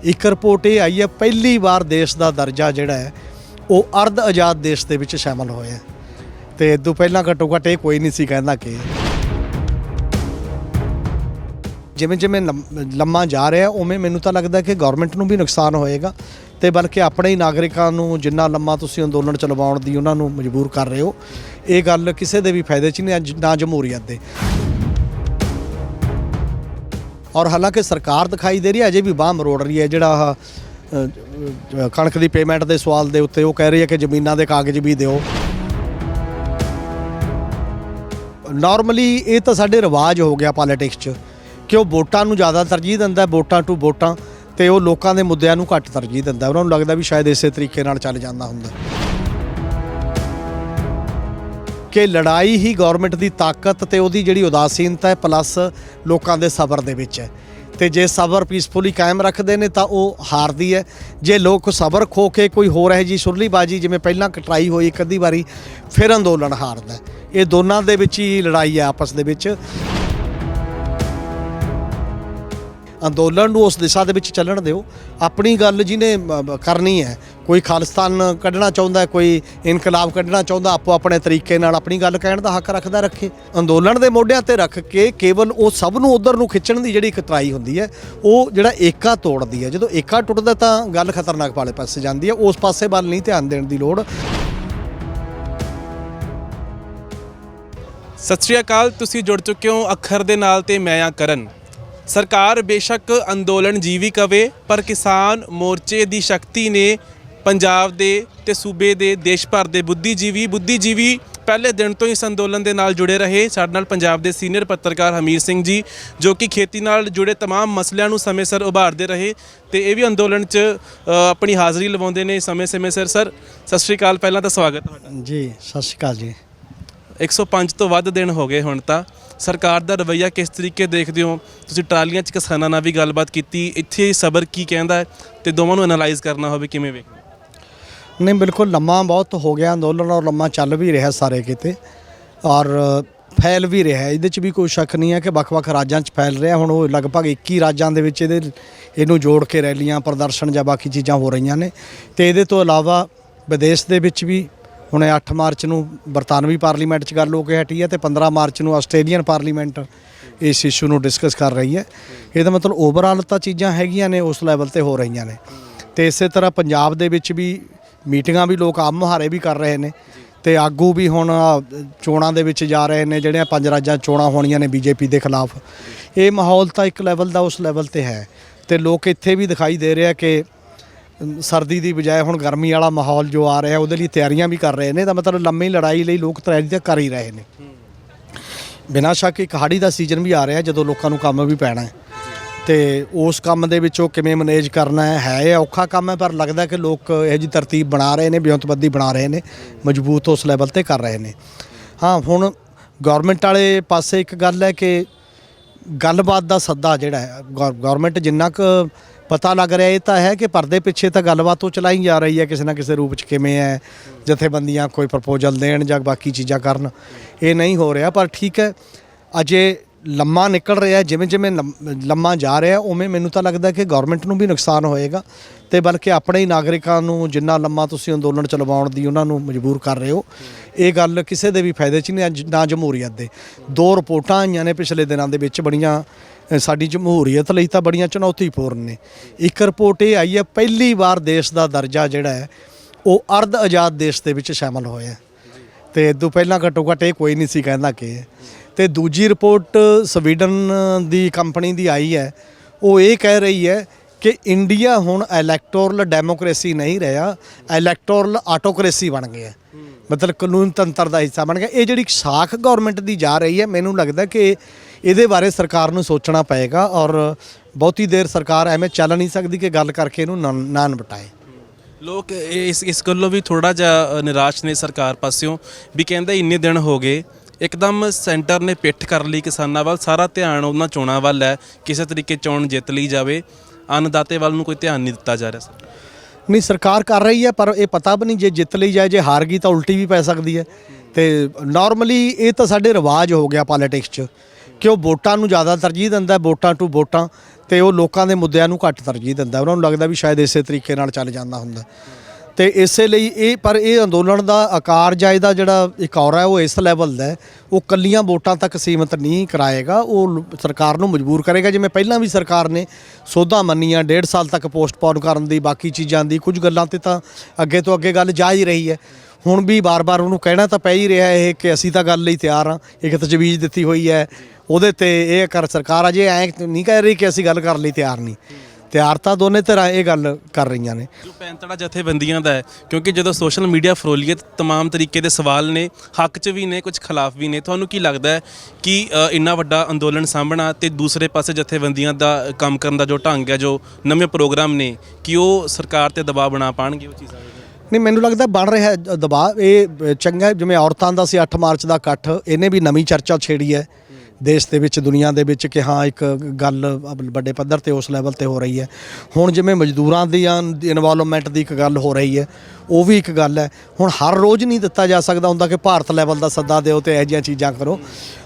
एक रिपोर्ट ये आई है पहली बार देश का दर्जा जिहड़ा है वो अर्ध आज़ाद देश के विच शामिल होया तो इदों पहलां घट्टो घट्ट ये कोई नहीं सी कहंदा कि जिवें जिवें लम्मा जा रहा उवें मैनूं तां लगदा कि गौरमेंट नूं भी नुकसान होएगा तो बल्कि अपने ही नागरिकां नूं जिन्ना लम्मा तुसीं अंदोलन चलवाउण दी उन्हां नूं मजबूर कर रहे हो। ये गल किसी दे भी फायदे च नहीं ना जमहूरीयत दे। और हालांकि सरकार दिखाई दे रही है अजे भी बाह मरोड़ रही है। जिहड़ा कणक की पेमेंट के सवाल के उत्ते वो कह रही है कि जमीनां के कागज़ भी दिओ। नॉर्मली ये तो साडे रिवाज हो गया पॉलिटिक्स च कि वो वोटां नूं ज़्यादा तरजीह दिंदा, वोटां टू वोटां, ते वो लोकां दे मुद्दिआं नूं घੱਟ तरजीह दिंदा। उन्हां नूं लगदा भी शायद इसे तरीके नाल चल जांदा हुंदा कि लड़ाई ही गौरमेंट की ताकत ते उहदी जिहड़ी उदासीनता है प्लस लोकां दे सबर दे विच है। तो जे सबर पीसफुली कायम रखते हैं तो वह हारदी है। जे लोग सबर खो के कोई होर है जी सुरलीबाजी जिमें पहलां कटराई हुई एक अद्धी बारी फिर अंदोलन हारदा है। ये दोनों दे विच ही लड़ाई है आपस दे विच। अंदोलन नूं उस दिशा दे विच चलण दिओ। अपनी गल जिन्हें करनी है, कोई खालिस्तान कढ़ना चाहुंदा है, कोई इनकलाब कढ़ना चाहुंदा, आपो अपने तरीके नाल अपनी गल कहण दा हक रखदा रखे। अंदोलन दे मोढिआं ते रख के केवल वो सब नूं उधर नूं खिੱਚਣ ਦੀ ਜਿਹੜੀ ਕਤਰਾਈ ਹੁੰਦੀ ਹੈ ਉਹ ਜਿਹੜਾ ਏਕਾ ਤੋੜਦੀ ਹੈ। ਜਦੋਂ ਏਕਾ ਟੁੱਟਦਾ ਤਾਂ ਗੱਲ ਖਤਰਨਾਕ ਵਾਲੇ ਪਾਸੇ ਜਾਂਦੀ ਹੈ। ਉਸ ਪਾਸੇ ਵੱਲ ਨਹੀਂ ਧਿਆਨ ਦੇਣ ਦੀ ਲੋੜ। ਸਤਿ ਸ਼੍ਰੀ ਅਕਾਲ, ਤੁਸੀਂ ਜੁੜ ਚੁੱਕੇ ਹੋ ਅੱਖਰ ਦੇ ਨਾਲ ਤੇ ਮੈਂ ਆ ਕਰਨ। सरकार बेशक अंदोलन जीवी कवे पर किसान मोर्चे की शक्ति ने पंजाब दे ते सूबे दे देश भर के बुद्धिजीवी पहले दिन तो इस अंदोलन के नाल जुड़े रहे। साडे नाल पंजाब के सीनियर पत्रकार हमीर सिंह जी जो कि खेती नाल जुड़े तमाम मसलिਆਂ ਨੂੰ समय सिर उभारते रहे तो ये भी अंदोलन च अपनी हाज़री लवाउंदे ने समय सिर। सर सत श्री अकाल, पहला तो स्वागत है जी। सत श्री अकाल जी। 105 ਤੋਂ ਵੱਧ ਦਿਨ ਹੋ ਗਏ ਹੁਣ ਤਾਂ। ਸਰਕਾਰ ਦਾ ਰਵੱਈਆ ਕਿਸ ਤਰੀਕੇ ਦੇਖਦੇ ਹੋ ਤੁਸੀਂ? ਟਰਾਲੀਆਂ 'ਚ ਕਿਸਾਨਾਂ ਨਾਲ ਵੀ ਗੱਲਬਾਤ ਕੀਤੀ, ਇੱਥੇ ਸਬਰ ਕੀ ਕਹਿੰਦਾ ਹੈ ਤੇ ਦੋਵਾਂ ਨੂੰ ਐਨਾਲਾਈਜ਼ ਕਰਨਾ ਹੋਵੇ ਕਿਵੇਂ ਵੇਖਦੇ? नहीं बिल्कुल लम्मा बहुत हो गया अंदोलन और लम्मा चल भी रहा सारे किते और फैल भी रहा है। ये भी कोई शक नहीं है कि ਵੱਖ-ਵੱਖ राज्यों च फैल रहा। हुण वो लगभग 21 राज्यों ਦੇ ਵਿੱਚ ਇਹਨੂੰ जोड़ के रैलियां प्रदर्शन ਜਾਂ बाकी चीज़ां हो रही ने। तो ये तो इलावा विदेश के विच भी हुण 8 मार्च ਨੂੰ ਬਰਤਾਨਵੀ ਪਾਰਲੀਮੈਂਟ 'ਚ ਗੱਲ ਹੋ ਕੇ ਹਟੀ ਹੈ ਤੇ 15 ਮਾਰਚ ਨੂੰ ਆਸਟ੍ਰੇਲੀਅਨ ਪਾਰਲੀਮੈਂਟ ਇਸ ਇਸ਼ੂ ਨੂੰ ਡਿਸਕਸ ਕਰ ਰਹੀ ਹੈ। ਇਹਦਾ ਮਤਲਬ ਓਵਰਆਲ ਤਾਂ ਚੀਜ਼ਾਂ ਹੈਗੀਆਂ ਨੇ ਉਸ ਲੈਵਲ ਤੇ ਹੋ ਰਹੀਆਂ ਨੇ। ਤੇ ਇਸੇ ਤਰ੍ਹਾਂ ਪੰਜਾਬ ਦੇ ਵਿੱਚ ਵੀ ਮੀਟਿੰਗਾਂ ਵੀ ਲੋਕ ਆਮ ਮੁਹਾਰੇ ਵੀ ਕਰ ਰਹੇ ਨੇ ਤੇ ਆਗੂ ਵੀ ਹੁਣ ਚੋਣਾਂ ਦੇ ਵਿੱਚ ਜਾ ਰਹੇ ਨੇ। ਜਿਹੜੀਆਂ 5 ਰਾਜਾਂ ਚੋਣਾਂ ਹੋਣੀਆਂ ਨੇ ਬੀਜੇਪੀ ਦੇ ਖਿਲਾਫ। ਇਹ ਮਾਹੌਲ ਤਾਂ ਇੱਕ ਲੈਵਲ ਦਾ ਉਸ ਲੈਵਲ ਤੇ ਹੈ ਤੇ ਲੋਕ ਇੱਥੇ ਵੀ ਦਿਖਾਈ ਦੇ ਰਿਹਾ ਕਿ सर्दी की बजाय हुण गर्मी वाला माहौल जो आ रहा है वो तैयारियां भी कर रहे हैं। तो मतलब लंबी लड़ाई लिए लोग तैयारी तो कर ही रहे हैं। बिना शक एक हाड़ी का सीजन भी आ रहा है जो लोगों को काम भी पैना है तो उस काम दे विचों किवें मैनेज करना है औखा काम है। पर लगता है कि लोग यह जी तरतीब बना रहे हैं, ब्योंतबंदी बना रहे हैं, मजबूत उस लैवल पर कर रहे हैं। हाँ हुण गौरमेंट वाले पासे एक गल है कि गलबात का सद्दा जिहड़ा है गौरमेंट जिन्ना क पता लग रहा ये तो है कि परदे पिछे तो गलबात तो चलाई जा रही है किसी ना किसी रूप च किवें है जथेबंदियां कोई प्रपोजल देण जां बाकी चीज़ां करन। ये नहीं हो रहा पर ठीक है अजे लम्मा निकल रहा है। जिमें जिमें लम्मा जा रहा उवें मैनूं तां लगदा कि गौरमेंट नूं भी नुकसान होएगा तो बल्कि अपने ही नागरिकां नूं जिन्ना लम्मा तुसीं अंदोलन चलवाउण दी उन्हां नूं मजबूर कर रहे हो। ये गल किसी दे भी फायदे च नहीं ना जमहूरीयत दे। 2 रिपोर्टां आईयां ने पिछले दिनां दे विच बड़ियां साडी जमहूरीयत लई तां बड़ियां चुनौतीपूर्ण ने। एक रिपोर्ट ये आई है पहली बार देश का दर्जा जिहड़ा है वो अर्ध आज़ाद देश के विच शामिल होया तो इदों पहलां घट्टो घट्ट ये कोई नहीं सी कहंदा कि। तो दूजी रिपोर्ट स्वीडन की कंपनी की आई है वो ये कह रही है कि इंडिया हुण इलैक्टोरल डेमोक्रेसी नहीं रहा, इलैक्टोरल आटोक्रेसी बन गया। मतलब कानून तंत्र का हिस्सा बन गया। ये जिहड़ी साख गौरमेंट की जा रही है मैनूं लगदा कि ਇਹਦੇ ਬਾਰੇ ਸਰਕਾਰ ਨੂੰ ਸੋਚਣਾ ਪਏਗਾ और ਬਹੁਤੀ ਦੇਰ ਸਰਕਾਰ ਐਵੇਂ ਚੱਲ ਨਹੀਂ ਸਕਦੀ ਕਿ ਗੱਲ ਕਰਕੇ ਇਹਨੂੰ ਨਾ ਨਿਪਟਾਏ। ਲੋਕ ਇਸ ਗੱਲੋਂ ਵੀ ਥੋੜਾ ਜਿਹਾ ਨਿਰਾਸ਼ ਨੇ ਸਰਕਾਰ ਪਾਸਿਓਂ ਵੀ ਕਹਿੰਦੇ ਇੰਨੇ ਦਿਨ ਹੋ ਗਏ ਇੱਕਦਮ ਸੈਂਟਰ ਨੇ ਪਿੱਠ ਕਰ ਲਈ ਕਿਸਾਨਾਂ ਵੱਲ, ਸਾਰਾ ਧਿਆਨ ਉਹਨਾਂ ਚੋਣਾਂ ਵੱਲ ਹੈ, ਕਿਸੇ ਤਰੀਕੇ ਚੋਣ ਜਿੱਤ ਲਈ ਜਾਵੇ, ਅੰਨਦਾਤੇ ਵੱਲ ਨੂੰ ਕੋਈ ਧਿਆਨ ਨਹੀਂ ਦਿੱਤਾ ਜਾ ਰਿਹਾ। नहीं सरकार कर रही है पर यह पता भी नहीं जे जित ली जाए जे हार गई तो उल्टी भी पै सकती है। तो नॉर्मली ये तो साढ़े रिवाज हो गया पॉलिटिक्स च कि वो वोटां नूं ज़्यादा तरजीह दिंदा, वोटां टू वोटां, ਤੇ ਉਹ ਲੋਕਾਂ ਦੇ ਮੁੱਦਿਆਂ ਨੂੰ ਘੱਟ ਤਰਜੀਹ ਦਿੰਦਾ। ਉਹਨਾਂ ਨੂੰ ਲੱਗਦਾ ਵੀ ਸ਼ਾਇਦ ਇਸੇ ਤਰੀਕੇ ਨਾਲ ਚੱਲ ਜਾਂਦਾ ਹੁੰਦਾ। ਤੇ ਇਸੇ ਲਈ ਇਹ ਅੰਦੋਲਨ ਦਾ ਆਕਾਰ ਜਾਂ ਇਹਦਾ ਜਿਹੜਾ ਇਕੌਰਾ ਹੈ ਉਹ ਇਸ ਲੈਵਲ ਦਾ ਹੈ, ਉਹ ਕੱਲੀਆਂ ਵੋਟਾਂ ਤੱਕ ਸੀਮਤ ਨਹੀਂ ਕਰਾਏਗਾ, ਉਹ ਸਰਕਾਰ ਨੂੰ ਮਜਬੂਰ ਕਰੇਗਾ। ਜਿਵੇਂ ਪਹਿਲਾਂ ਵੀ ਸਰਕਾਰ ਨੇ ਸੋਧਾਂ ਮੰਨੀਆਂ 1.5 ਸਾਲ ਤੱਕ ਪੋਸਟਪੋਨ ਕਰਨ ਦੀ, ਬਾਕੀ ਚੀਜ਼ਾਂ ਦੀ, ਕੁਝ ਗੱਲਾਂ ਤੇ ਤਾਂ ਅੱਗੇ ਤੋਂ ਅੱਗੇ ਗੱਲ ਜਾ ਹੀ ਰਹੀ ਹੈ। ਹੁਣ ਵੀ ਬਾਰ-ਬਾਰ ਉਹਨੂੰ ਕਹਿਣਾ ਤਾਂ ਪੈ ਹੀ ਰਿਹਾ ਇਹ ਕਿ ਅਸੀਂ ਤਾਂ ਗੱਲ ਲਈ ਤਿਆਰ ਹਾਂ, ਇੱਕ ਤਜਵੀਜ਼ ਦਿੱਤੀ ਹੋਈ ਹੈ ਉਹਦੇ ਤੇ ਇਹ ਕਰ ਸਰਕਾਰ ਅਜੇ ਐਂ ਨਹੀਂ ਕਹਿ ਰਹੀ ਕਿ ਅਸੀਂ ਗੱਲ ਕਰਨ ਲਈ ਤਿਆਰ ਨਹੀਂ। ਤਿਆਰ ਤਾਂ ਦੋਨੇ ਧਿਰਾਂ ਇਹ ਗੱਲ ਕਰ ਰਹੀਆਂ ਨੇ। ਜੋ ਪੈਂਤੜਾ ਜਥੇਬੰਦੀਆਂ ਦਾ ਹੈ, ਕਿਉਂਕਿ ਜਦੋਂ ਸੋਸ਼ਲ ਮੀਡੀਆ ਫਰੋਲੀਅਤ ਤਮਾਮ ਤਰੀਕੇ ਦੇ ਸਵਾਲ ਨੇ, ਹੱਕ 'ਚ ਵੀ ਨੇ, ਕੁਝ ਖਿਲਾਫ ਵੀ ਨੇ। ਤੁਹਾਨੂੰ ਕੀ ਲੱਗਦਾ ਹੈ ਕਿ ਇੰਨਾ ਵੱਡਾ ਅੰਦੋਲਨ ਸਾਂਭਣਾ ਤੇ ਦੂਸਰੇ ਪਾਸੇ ਜਥੇਬੰਦੀਆਂ ਦਾ ਕੰਮ ਕਰਨ ਦਾ ਜੋ ਢੰਗ ਹੈ, ਜੋ ਨਵੇਂ ਪ੍ਰੋਗਰਾਮ ਨੇ, ਕਿ ਉਹ ਸਰਕਾਰ ਤੇ ਦਬਾਅ ਬਣਾ ਪਾਣਗੇ ਉਹ ਚੀਜ਼ਾਂ? ਨਹੀਂ, ਮੈਨੂੰ ਲੱਗਦਾ ਬਣ ਰਿਹਾ ਦਬਾਅ। ਇਹ ਚੰਗਾ, ਜਿਵੇਂ ਔਰਤਾਂ ਦਾ ਸੀ 8 ਮਾਰਚ ਦਾ ਇਕੱਠ, ਇਹਨੇ ਵੀ ਨਵੀਂ ਚਰਚਾ ਛੇੜੀ ਹੈ ਦੇਸ਼ ਦੇ ਵਿੱਚ, ਦੁਨੀਆ ਦੇ ਵਿੱਚ, ਕਿ ਹਾਂ ਇੱਕ ਗੱਲ ਵੱਡੇ ਪੱਧਰ ਤੇ ਉਸ ਲੈਵਲ ਤੇ ਹੋ ਰਹੀ ਹੈ। ਹੁਣ ਜਿਵੇਂ ਮਜ਼ਦੂਰਾਂ ਦੀ ਇਨਵੋਲਵਮੈਂਟ ਦੀ ਇੱਕ ਗੱਲ ਹੋ ਰਹੀ ਹੈ, ਉਹ ਵੀ ਇੱਕ ਗੱਲ ਹੈ। ਹੁਣ ਹਰ ਰੋਜ਼ ਨਹੀਂ ਦਿੱਤਾ ਜਾ ਸਕਦਾ ਹੁੰਦਾ ਕਿ ਭਾਰਤ ਲੈਵਲ ਦਾ ਸੱਦਾ ਦਿਓ ਤੇ ਇਹੋ ਜਿਹੀਆਂ ਚੀਜ਼ਾਂ ਕਰੋ।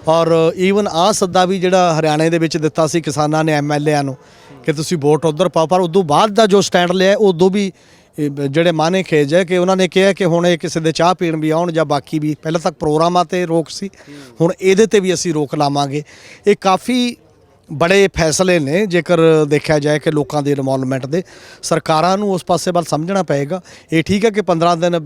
ਔਰ ਈਵਨ ਆਹ ਸੱਦਾ ਵੀ ਜਿਹੜਾ ਹਰਿਆਣੇ ਦੇ ਵਿੱਚ ਦਿੱਤਾ ਸੀ ਕਿਸਾਨਾਂ ਨੇ MLA ਨੂੰ ਕਿ ਤੁਸੀਂ ਵੋਟ ਉੱਧਰ ਪਾਓ, ਪਰ ਉਦੋਂ ਬਾਅਦ ਦਾ ਜੋ ਸਟੈਂਡ ਲਿਆ ਉਦੋਂ ਵੀ ਜਿਹੜੇ ਮਾਨੇ ਖੇਜ ਹੈ ਕਿ ਉਹਨਾਂ ਨੇ ਕਿਹਾ ਕਿ ਹੁਣ ਇਹ ਕਿਸੇ ਦੇ ਚਾਹ ਪੀਣ ਵੀ ਆਉਣ ਜਾਂ ਬਾਕੀ ਵੀ, ਪਹਿਲਾਂ ਤੱਕ ਪ੍ਰੋਗਰਾਮਾਂ ਤੇ ਰੋਕ ਸੀ, ਹੁਣ ਇਹਦੇ ਤੇ ਵੀ ਅਸੀਂ ਰੋਕ ਲਾਵਾਂਗੇ। ਇਹ ਕਾਫੀ ਬੜੇ ਫੈਸਲੇ ਨੇ ਜੇਕਰ ਦੇਖਿਆ ਜਾਏ ਕਿ ਲੋਕਾਂ ਦੀ ਇਨਵੋਲਵਮੈਂਟ ਦੇ। ਸਰਕਾਰਾਂ ਨੂੰ ਉਸ ਪਾਸੇ ਵੱਲ ਸਮਝਣਾ ਪਏਗਾ। ਇਹ ਠੀਕ ਹੈ ਕਿ 15 ਦਿਨ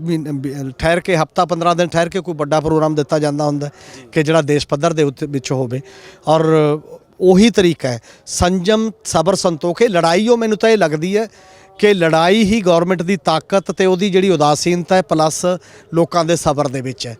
ਠਹਿਰ ਕੇ, ਹਫ਼ਤਾ 15 ਦਿਨ ਠਹਿਰ ਕੇ ਕੋਈ ਵੱਡਾ ਪ੍ਰੋਗਰਾਮ ਦਿੱਤਾ ਜਾਂਦਾ ਹੁੰਦਾ ਕਿ ਜਿਹੜਾ ਦੇਸ਼ ਪੱਧਰ ਦੇ ਉੱਤੇ ਵਿੱਚ ਹੋਵੇ, ਔਰ ਉਹੀ ਤਰੀਕਾ ਹੈ ਸੰਜਮ, ਸਬਰ, ਸੰਤੋਖ। ਇਹ ਲੜਾਈ ਉਹ ਮੈਨੂੰ ਤਾਂ ਇਹ ਲੱਗਦੀ ਹੈ ਕਿ ਲੜਾਈ ਹੀ ਗੌਰਮੈਂਟ ਦੀ ਤਾਕਤ ਤੇ ਉਹਦੀ ਜਿਹੜੀ ਉਦਾਸੀਨਤਾ ਹੈ ਪਲੱਸ ਲੋਕਾਂ ਦੇ ਸਬਰ ਦੇ ਵਿੱਚ ਹੈ।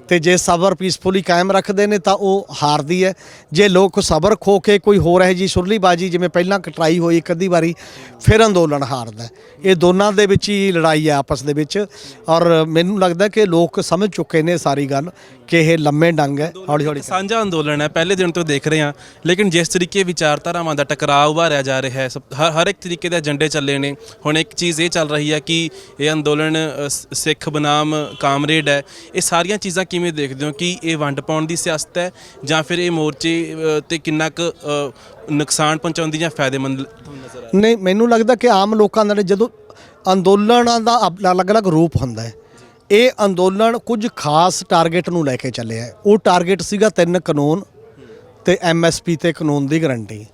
ਤੇ ਜੇ ਸਬਰ ਪੀਸਫੁਲੀ ਕਾਇਮ ਰੱਖਦੇ ਨੇ ਤਾਂ ਉਹ ਹਾਰਦੀ ਹੈ। ਜੇ ਲੋਕ ਸਬਰ ਖੋ ਕੇ ਕੋਈ ਹੋਰ ਹੈ ਜੀ ਸੁਰਲੀਬਾਜੀ ਜਿਵੇਂ ਪਹਿਲਾਂ ਕਟਰਾਈ ਹੋਈ ਇੱਕ ਅੱਧੀ ਵਾਰੀ, ਫਿਰ ਅੰਦੋਲਨ ਹਾਰਦਾ। ਇਹ ਦੋਨਾਂ ਦੇ ਵਿੱਚ ਹੀ ਲੜਾਈ ਹੈ ਆਪਸ ਦੇ ਵਿੱਚ। ਔਰ ਮੈਨੂੰ ਲੱਗਦਾ ਕਿ ਲੋਕ ਸਮਝ ਚੁੱਕੇ ਨੇ ਸਾਰੀ ਗੱਲ ਕਿ ਇਹ ਲੰਮੇ ਡੰਗ ਹੈ, ਹੌਲੀ ਹੌਲੀ ਸਾਂਝਾ ਅੰਦੋਲਨ ਹੈ। ਪਹਿਲੇ ਦਿਨ ਤੋਂ ਦੇਖ ਰਹੇ ਹਾਂ, ਲੇਕਿਨ ਜਿਸ ਤਰੀਕੇ ਵਿਚਾਰਧਾਰਾਵਾਂ ਦਾ ਟਕਰਾਅ ਉਭਾਰਿਆ ਜਾ ਰਿਹਾ ਹੈ, ਹਰ ਇੱਕ ਤਰੀਕੇ ਦੇ ਏਜੰਡੇ ਚੱਲੇ ਨੇ। ਹੁਣ ਇੱਕ ਚੀਜ਼ ਇਹ ਚੱਲ ਰਹੀ ਹੈ ਕਿ ਇਹ ਅੰਦੋਲਨ ਸਿੱਖ ਬਨਾਮ ਕਾਮਰੇਡ ਹੈ। ਇਹ ਸਾਰੀਆਂ ਚੀਜ਼ਾਂ ਕਿਵੇਂ ਦੇਖਦੇ ਹੋ ਕਿ ਇਹ ਵੰਡ ਪਾਉਣ ਦੀ ਸਿਆਸਤ ਹੈ ਜਾਂ ਫਿਰ ਇਹ ਮੋਰਚੇ ਤੇ ਕਿੰਨਾ ਕੁ ਨੁਕਸਾਨ ਪਹੁੰਚਾਉਂਦੀ ਜਾਂ ਫਾਇਦੇਮੰਦ ਨਜ਼ਰ ਆ? ਨਹੀਂ, ਮੈਨੂੰ ਲੱਗਦਾ ਕਿ ਆਮ ਲੋਕਾਂ ਦਾ ਜਦੋਂ ਅੰਦੋਲਨਾਂ ਦਾ ਅਲੱਗ-ਅਲੱਗ ਰੂਪ ਹੁੰਦਾ ਹੈ, ਇਹ ਅੰਦੋਲਨ ਕੁਝ ਖਾਸ ਟਾਰਗੇਟ ਨੂੰ ਲੈ ਕੇ ਚੱਲਿਆ। ਉਹ ਟਾਰਗੇਟ ਸੀਗਾ 3 ਕਾਨੂੰਨ ਤੇ MSP ਤੇ ਕਾਨੂੰਨ ਦੀ ਗਰੰਟੀ।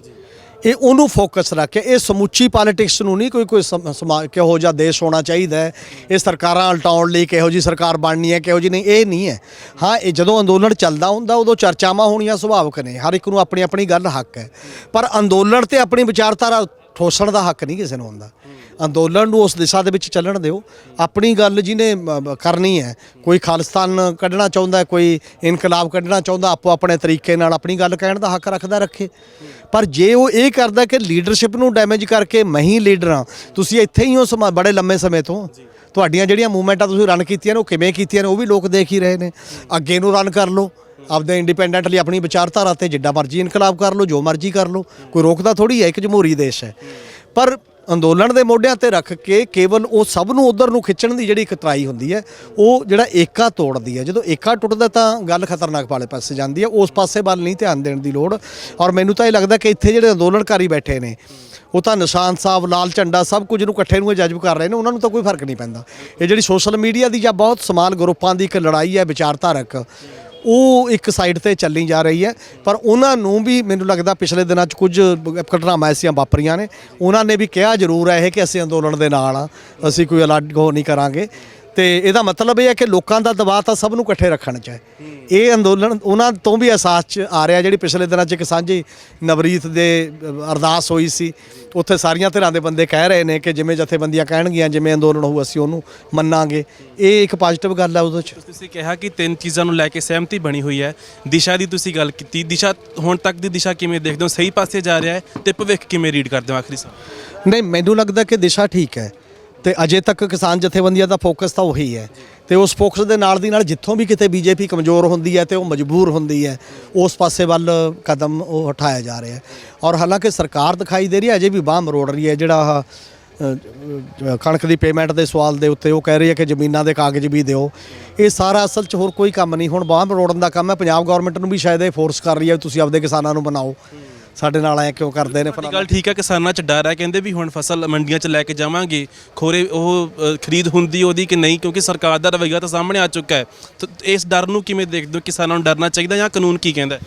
ਇਹ ਉਹਨੂੰ ਫੋਕਸ ਰੱਖ ਕੇ, ਇਹ ਸਮੁੱਚੀ ਪੋਲਿਟਿਕਸ ਨੂੰ ਨਹੀਂ ਕੋਈ ਕਿਹੋ ਜਿਹਾ ਦੇਸ਼ ਹੋਣਾ ਚਾਹੀਦਾ ਹੈ, ਇਹ ਸਰਕਾਰਾਂ ਉਲਟਾਉਣ ਲਈ ਕਿਹੋ ਜਿਹੀ ਸਰਕਾਰ ਬਣਨੀ ਹੈ, ਕਿਹੋ ਜਿਹੀ ਨਹੀਂ, ਇਹ ਨਹੀਂ ਹੈ। ਹਾਂ, ਇਹ ਜਦੋਂ ਅੰਦੋਲਨ ਚੱਲਦਾ ਹੁੰਦਾ ਉਦੋਂ ਚਰਚਾਵਾਂ ਹੋਣੀਆਂ ਸੁਭਾਵਿਕ ਨੇ, ਹਰ ਇੱਕ ਨੂੰ ਆਪਣੀ ਆਪਣੀ ਗੱਲ ਹੱਕ ਹੈ। ਪਰ ਅੰਦੋਲਨ ਤੇ ਆਪਣੀ ਵਿਚਾਰਧਾਰਾ ਠੋਸਣ ਦਾ ਹੱਕ ਨਹੀਂ ਕਿਸੇ ਨੂੰ ਹੁੰਦਾ। ਅੰਦੋਲਨ ਨੂੰ ਉਸ ਦਿਸ਼ਾ ਦੇ ਵਿੱਚ ਚੱਲਣ ਦਿਓ। ਆਪਣੀ ਗੱਲ ਜਿਹਨੇ ਕਰਨੀ ਹੈ, ਕੋਈ ਖਾਲਿਸਤਾਨ ਕੱਢਣਾ ਚਾਹੁੰਦਾ, ਕੋਈ ਇਨਕਲਾਬ ਕੱਢਣਾ ਚਾਹੁੰਦਾ, ਆਪੋ ਆਪਣੇ ਤਰੀਕੇ ਨਾਲ ਆਪਣੀ ਗੱਲ ਕਹਿਣ ਦਾ ਹੱਕ ਰੱਖਦਾ, ਰੱਖੇ। ਪਰ ਜੇ ਉਹ ਇਹ ਕਰਦਾ ਕਿ ਲੀਡਰਸ਼ਿਪ ਨੂੰ ਡੈਮੇਜ ਕਰਕੇ ਮੈਂ ਹੀ ਲੀਡਰ ਹਾਂ, ਤੁਸੀਂ ਇੱਥੇ ਹੀ ਹੋ ਬੜੇ ਲੰਮੇ ਸਮੇਂ ਤੋਂ, ਤੁਹਾਡੀਆਂ ਜਿਹੜੀਆਂ ਮੂਵਮੈਂਟਾਂ ਤੁਸੀਂ ਰਨ ਕੀਤੀਆਂ ਨੇ ਉਹ ਕਿਵੇਂ ਕੀਤੀਆਂ ਨੇ ਉਹ ਵੀ ਲੋਕ ਦੇਖ ਹੀ ਰਹੇ ਨੇ। ਅੱਗੇ ਨੂੰ ਰਨ ਕਰ ਲਓ ਆਪਦੇ ਇੰਡੀਪੈਂਡੈਂਟਲੀ, ਆਪਣੀ ਵਿਚਾਰਧਾਰਾ ਤੇ ਜਿੱਡਾ ਮਰਜ਼ੀ ਇਨਕਲਾਬ ਕਰ ਲਓ, ਜੋ ਮਰਜ਼ੀ ਕਰ ਲਓ, ਕੋਈ ਰੋਕਦਾ ਥੋੜ੍ਹੀ ਹੈ, ਇੱਕ ਜਮਹੂਰੀ ਦੇਸ਼ ਹੈ। ਪਰ ਅੰਦੋਲਨ ਦੇ ਮੋਢਿਆਂ ਤੇ ਰੱਖ ਕੇ ਕੇਵਲ ਉਹ ਸਭ ਨੂੰ ਉਧਰ ਨੂੰ ਖਿੱਚਣ ਦੀ ਜਿਹੜੀ ਕਤਰਾਈ ਹੁੰਦੀ ਹੈ, ਉਹ ਜਿਹੜਾ ਏਕਾ ਤੋੜਦੀ ਹੈ। ਜਦੋਂ ਏਕਾ ਟੁੱਟਦਾ ਤਾਂ ਗੱਲ ਖਤਰਨਾਕ ਵਾਲੇ ਪਾਸੇ ਜਾਂਦੀ ਹੈ। ਉਸ ਪਾਸੇ ਵੱਲ ਨਹੀਂ ਧਿਆਨ ਦੇਣ ਦੀ ਲੋੜ। ਔਰ ਮੈਨੂੰ ਤਾਂ ਇਹ ਲੱਗਦਾ ਕਿ ਇੱਥੇ ਜਿਹੜੇ ਅੰਦੋਲਨਕਾਰੀ ਬੈਠੇ ਨੇ ਉਹ ਤਾਂ ਨਿਸ਼ਾਨ ਸਾਹਿਬ, ਲਾਲ ਝੰਡਾ, ਸਭ ਕੁਝ ਨੂੰ ਇਕੱਠੇ ਨੂੰ ਜਜ਼ਬ ਕਰ ਰਹੇ ਨੇ, ਉਹਨਾਂ ਨੂੰ ਤਾਂ ਕੋਈ ਫਰਕ ਨਹੀਂ ਪੈਂਦਾ। ਇਹ ਜਿਹੜੀ ਸੋਸ਼ਲ ਮੀਡੀਆ ਦੀ ਜਾਂ ਬਹੁਤ ਸਮਾਲ ਗਰੁੱਪਾਂ ਦੀ ਇੱਕ ਲੜਾਈ ਹੈ ਵਿਚਾਰਧਾਰਕ, ਉਹ ਇੱਕ ਸਾਈਡ ਤੇ ਚੱਲੀ ਜਾ ਰਹੀ ਹੈ। ਪਰ ਉਹਨਾਂ ਨੂੰ ਵੀ ਮੈਨੂੰ ਲੱਗਦਾ ਪਿਛਲੇ ਦਿਨਾਂ 'ਚ ਕੁਝ ਘਟਨਾਵਾਂ ਐਸੀਆਂ ਵਾਪਰੀਆਂ ਨੇ, ਉਹਨਾਂ ਨੇ ਵੀ ਕਿਹਾ ਜ਼ਰੂਰ ਹੈ ਇਹ ਕਿ ਅਸੀਂ ਅੰਦੋਲਨ ਦੇ ਨਾਲ ਆ, ਅਸੀਂ ਕੋਈ ਅਲੱਗ ਹੋ ਨਹੀਂ ਕਰਾਂਗੇ। ਤੇ ਇਹਦਾ ਮਤਲਬ ਇਹ ਹੈ ਕਿ ਲੋਕਾਂ ਦਾ ਦਬਾਅ ਤਾਂ ਸਭ ਨੂੰ ਇਕੱਠੇ ਰੱਖਣ 'ਚ ਹੈ। ਇਹ ਅੰਦੋਲਨ ਉਹਨਾਂ ਤੋਂ ਵੀ ਅਹਿਸਾਸ 'ਚ ਆ ਰਿਹਾ। ਜਿਹੜੀ ਪਿਛਲੇ ਦਿਨਾਂ 'ਚ ਇੱਕ ਸਾਂਝੀ ਨਵਰੀਤ ਦੇ ਅਰਦਾਸ ਹੋਈ ਸੀ, ਉੱਥੇ ਸਾਰੀਆਂ ਧਿਰਾਂ ਦੇ ਬੰਦੇ ਕਹਿ ਰਹੇ ਨੇ ਕਿ ਜਿਵੇਂ ਜਥੇਬੰਦੀਆਂ ਕਹਿਣਗੀਆਂ, ਜਿਵੇਂ ਅੰਦੋਲਨ ਹੋਊ ਅਸੀਂ ਉਹਨੂੰ ਮੰਨਾਂਗੇ। ਇਹ ਇੱਕ ਪੋਜ਼ਿਟਿਵ ਗੱਲ ਹੈ ਉਹਦੇ 'ਚ। ਤੁਸੀਂ ਕਿਹਾ ਕਿ 3 ਚੀਜ਼ਾਂ ਨੂੰ ਲੈ ਕੇ ਸਹਿਮਤੀ ਬਣੀ ਹੋਈ ਹੈ। ਦਿਸ਼ਾ ਦੀ ਤੁਸੀਂ ਗੱਲ ਕੀਤੀ, ਦਿਸ਼ਾ ਹੁਣ ਤੱਕ ਦੀ ਦਿਸ਼ਾ ਕਿਵੇਂ ਦੇਖਦੇ ਹੋ? ਸਹੀ ਪਾਸੇ ਜਾ ਰਿਹਾ ਹੈ ਤੇ ਭਵਿੱਖ ਕਿਵੇਂ ਰੀਡ ਕਰਦੇ ਹੋ? ਆਖਰੀ ਸਵਾਲ। ਨਹੀਂ, ਮੈਨੂੰ ਲੱਗਦਾ ਕਿ ਦਿਸ਼ਾ ਠੀਕ ਹੈ ਤੇ ਅਜੇ ਤੱਕ ਕਿਸਾਨ ਜਥੇਬੰਦੀਆਂ ਦਾ ਫੋਕਸ ਤਾਂ ਉਹੀ ਹੈ ਤੇ ਉਸ ਫੋਕਸ ਦੇ ਨਾਲ ਦੀ ਨਾਲ ਜਿੱਥੋਂ ਵੀ ਕਿਤੇ BJP ਕਮਜ਼ੋਰ ਹੁੰਦੀ ਹੈ ਤੇ ਉਹ ਮਜਬੂਰ ਹੁੰਦੀ ਹੈ, ਉਸ ਪਾਸੇ ਵੱਲ ਕਦਮ ਉਹ ਉਠਾਇਆ ਜਾ ਰਿਹਾ ਹੈ। ਔਰ ਹਾਲਾਂਕਿ ਸਰਕਾਰ ਦਿਖਾਈ ਦੇ ਰਹੀ ਹੈ ਅਜੇ ਵੀ ਬਾਂਹ ਮਰੋੜ ਰਹੀ ਹੈ। ਜਿਹੜਾ ਕਣਕ ਦੀ ਪੇਮੈਂਟ ਦੇ ਸਵਾਲ ਦੇ ਉੱਤੇ ਉਹ ਕਹਿ ਰਹੀ ਹੈ ਕਿ ਜ਼ਮੀਨਾਂ ਦੇ ਕਾਗਜ਼ ਵੀ ਦਿਓ। ਇਹ ਸਾਰਾ ਅਸਲ 'ਚ ਹੋਰ ਕੋਈ ਕੰਮ ਨਹੀਂ, ਹੁਣ ਬਾਂਹ ਮਰੋੜਨ ਦਾ ਕੰਮ ਹੈ। ਪੰਜਾਬ ਗੌਰਮੈਂਟ ਨੂੰ ਵੀ ਸ਼ਾਇਦ ਇਹ ਫੋਰਸ ਕਰ ਰਹੀ ਹੈ ਤੁਸੀਂ ਆਪਦੇ ਕਿਸਾਨਾਂ ਨੂੰ ਬਣਾਓ। ਸਾਡੇ ਨਾਲ ਐ ਕਿਉਂ ਕਰਦੇ ਨੇ ਤੁਹਾਡੀ ਗੱਲ ਠੀਕ ਹੈ, ਕਿਸਾਨਾਂ 'ਚ ਡਰ ਹੈ, ਕਹਿੰਦੇ ਵੀ ਹੁਣ ਫਸਲ ਮੰਡੀਆਂ 'ਚ ਲੈ ਕੇ ਜਾਵਾਂਗੇ ਖੋਰੇ ਉਹ ਖਰੀਦ ਹੁੰਦੀ ਉਹਦੀ ਕਿ ਨਹੀਂ, ਕਿਉਂਕਿ ਸਰਕਾਰ ਦਾ ਰਵੱਈਆ ਤਾਂ ਸਾਹਮਣੇ ਆ ਚੁੱਕਾ ਹੈ। ਤਾਂ ਇਸ ਡਰ ਨੂੰ ਕਿਵੇਂ ਦੇਖਦੇ ਹੋ, ਕਿਸਾਨਾਂ ਨੂੰ ਡਰਨਾ ਚਾਹੀਦਾ ਜਾਂ ਕਾਨੂੰਨ ਕੀ ਕਹਿੰਦਾ?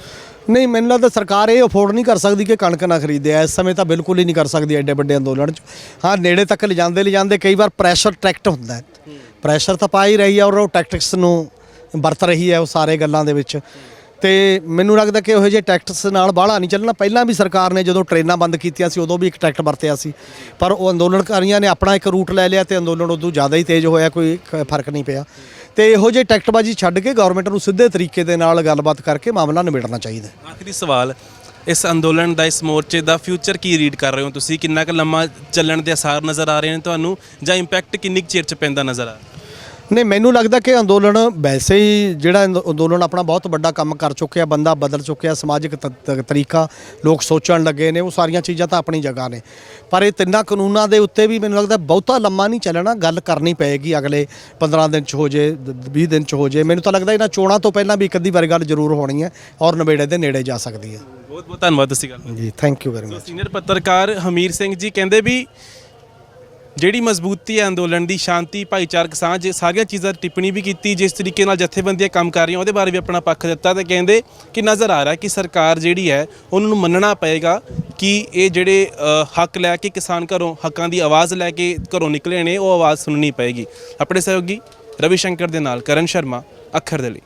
ਨਹੀਂ, ਮੈਨੂੰ ਲੱਗਦਾ ਸਰਕਾਰ ਇਹ ਅਫੋਰਡ ਨਹੀਂ ਕਰ ਸਕਦੀ ਕਿ ਕਣਕ ਨਾ ਖਰੀਦੇ। ਇਸ ਸਮੇਂ ਤਾਂ ਬਿਲਕੁਲ ਹੀ ਨਹੀਂ ਕਰ ਸਕਦੀ ਐਡੇ ਵੱਡੇ ਅੰਦੋਲਨ 'ਚ। ਹਾਂ, ਨੇੜੇ ਤੱਕ ਲਿਜਾਂਦੇ ਕਈ ਵਾਰ ਪ੍ਰੈਸ਼ਰ ਟਰੈਕਟ ਹੁੰਦਾ ਹੈ, ਪ੍ਰੈਸ਼ਰ ਤਾਂ ਪਾ ਹੀ ਰਹੀ ਹੈ ਔਰ ਉਹ ਟੈਕਟਿਕਸ ਨੂੰ ਵਰਤ ਰਹੀ ਹੈ ਉਹ ਸਾਰੇ ਗੱਲਾਂ ਦੇ ਵਿੱਚ। ਤੇ ਮੈਨੂੰ ਲੱਗਦਾ ਕਿ ਇਹੋ ਜਿਹੇ ਟੈਕਟਿਕਸ ਨਾਲ ਬਾਹਲਾ ਨਹੀਂ ਚੱਲਣਾ। ਪਹਿਲਾਂ ਵੀ ਸਰਕਾਰ ਨੇ ਜਦੋਂ ਟ੍ਰੇਨਾਂ ਬੰਦ ਕੀਤੀਆਂ ਸੀ ਉਦੋਂ ਵੀ ਇੱਕ ਟੈਕਟ ਵਰਤਿਆ ਸੀ, ਪਰ ਉਹ ਅੰਦੋਲਨਕਾਰੀਆਂ ਨੇ ਆਪਣਾ ਇੱਕ ਰੂਟ ਲੈ ਲਿਆ ਤੇ ਅੰਦੋਲਨ ਉਦੋਂ ਜ਼ਿਆਦਾ ਹੀ ਤੇਜ਼ ਹੋਇਆ, ਕੋਈ ਫਰਕ ਨਹੀਂ ਪਿਆ। ਤੇ ਇਹੋ ਜਿਹੇ ਟੈਕਟਬਾਜੀ ਛੱਡ ਕੇ ਗਵਰਨਮੈਂਟ ਨੂੰ ਸਿੱਧੇ ਤਰੀਕੇ ਦੇ ਨਾਲ ਗੱਲਬਾਤ ਕਰਕੇ ਮਾਮਲਾ ਨਿਬੇੜਨਾ ਚਾਹੀਦਾ। ਆਖਰੀ ਸਵਾਲ, ਇਸ ਅੰਦੋਲਨ ਦਾ, ਇਸ ਮੋਰਚੇ ਦਾ ਫਿਊਚਰ ਕੀ ਰੀਡ ਕਰ ਰਹੇ ਹੋ ਤੁਸੀਂ? ਕਿੰਨਾ ਕੁ ਲੰਮਾ ਚੱਲਣ ਦੇ ਆਸਾਰ ਨਜ਼ਰ ਆ ਰਹੇ ਨੇ ਤੁਹਾਨੂੰ, ਜਾਂ ਇੰਪੈਕਟ ਕਿੰਨੀ ਕੁ ਚਿਰ 'ਚ ਪੈਂਦਾ ਨਜ਼ਰ ਆ? ਨਹੀਂ, ਮੈਨੂੰ ਲੱਗਦਾ ਕਿ ਅੰਦੋਲਨ ਵੈਸੇ ਹੀ ਜਿਹੜਾ ਅੰਦੋਲਨ ਆਪਣਾ ਬਹੁਤ ਵੱਡਾ ਕੰਮ ਕਰ ਚੁੱਕਿਆ, ਬੰਦਾ ਬਦਲ ਚੁੱਕਿਆ, ਸਮਾਜਿਕ ਤਰੀਕਾ ਲੋਕ ਸੋਚਣ ਲੱਗੇ ਨੇ, ਉਹ ਸਾਰੀਆਂ ਚੀਜ਼ਾਂ ਤਾਂ ਆਪਣੀ ਜਗ੍ਹਾ ਨੇ। ਪਰ ਇਹ ਤਿੰਨਾਂ ਕਾਨੂੰਨਾਂ ਦੇ ਉੱਤੇ ਵੀ ਮੈਨੂੰ ਲੱਗਦਾ ਬਹੁਤਾ ਲੰਮਾ ਨਹੀਂ ਚੱਲਣਾ, ਗੱਲ ਕਰਨੀ ਪਏਗੀ। ਅਗਲੇ 15 ਦਿਨ 'ਚ ਹੋ ਜੇ, 20 ਦਿਨ 'ਚ ਹੋ ਜੇ। ਮੈਨੂੰ ਤਾਂ ਲੱਗਦਾ ਇਹਨਾਂ ਚੋਣਾਂ ਤੋਂ ਪਹਿਲਾਂ ਵੀ ਇੱਕ ਅੱਧੀ ਵਾਰੀ ਗੱਲ ਜ਼ਰੂਰ ਹੋਣੀ ਹੈ ਔਰ ਨਵੇੜੇ ਦੇ ਨੇੜੇ ਜਾ ਸਕਦੀ ਹੈ। ਬਹੁਤ ਬਹੁਤ ਧੰਨਵਾਦ ਤੁਸੀਂ ਗੱਲ ਜੀ, thank you very much. Senior ਪੱਤਰਕਾਰ ਹਮੀਰ ਸਿੰਘ ਜੀ ਕਹਿੰਦੇ ਵੀ ਜਿਹੜੀ ਮਜ਼ਬੂਤੀ ਹੈ ਅੰਦੋਲਨ ਦੀ, ਸ਼ਾਂਤੀ, ਭਾਈਚਾਰਕ ਸਾਂਝ, ਸਾਰੀਆਂ ਚੀਜ਼ਾਂ ਟਿੱਪਣੀ ਵੀ ਕੀਤੀ। ਜਿਸ ਤਰੀਕੇ ਨਾਲ ਜਥੇਬੰਦੀਆਂ ਕੰਮ ਕਰ ਰਹੀਆਂ ਉਹਦੇ ਬਾਰੇ ਵੀ ਆਪਣਾ ਪੱਖ ਦਿੱਤਾ ਤੇ ਕਹਿੰਦੇ ਕਿ ਨਜ਼ਰ ਆ ਰਿਹਾ ਕਿ ਸਰਕਾਰ ਜਿਹੜੀ ਹੈ ਉਹਨਾਂ ਨੂੰ ਮੰਨਣਾ ਪਏਗਾ ਕਿ ਇਹ ਜਿਹੜੇ ਹੱਕ ਲੈ ਕੇ ਕਿਸਾਨ ਘਰੋਂ ਹੱਕਾਂ ਦੀ ਆਵਾਜ਼ ਲੈ ਕੇ ਘਰੋਂ ਨਿਕਲੇ ਨੇ, ਉਹ ਆਵਾਜ਼ ਸੁਣਨੀ ਪਏਗੀ। ਆਪਣੇ ਸਹਿਯੋਗੀ ਰਵੀ ਸ਼ੰਕਰ ਦੇ ਨਾਲ ਕਰਨ ਸ਼ਰਮਾ, ਅੱਖਰ ਦੇ ਲਈ।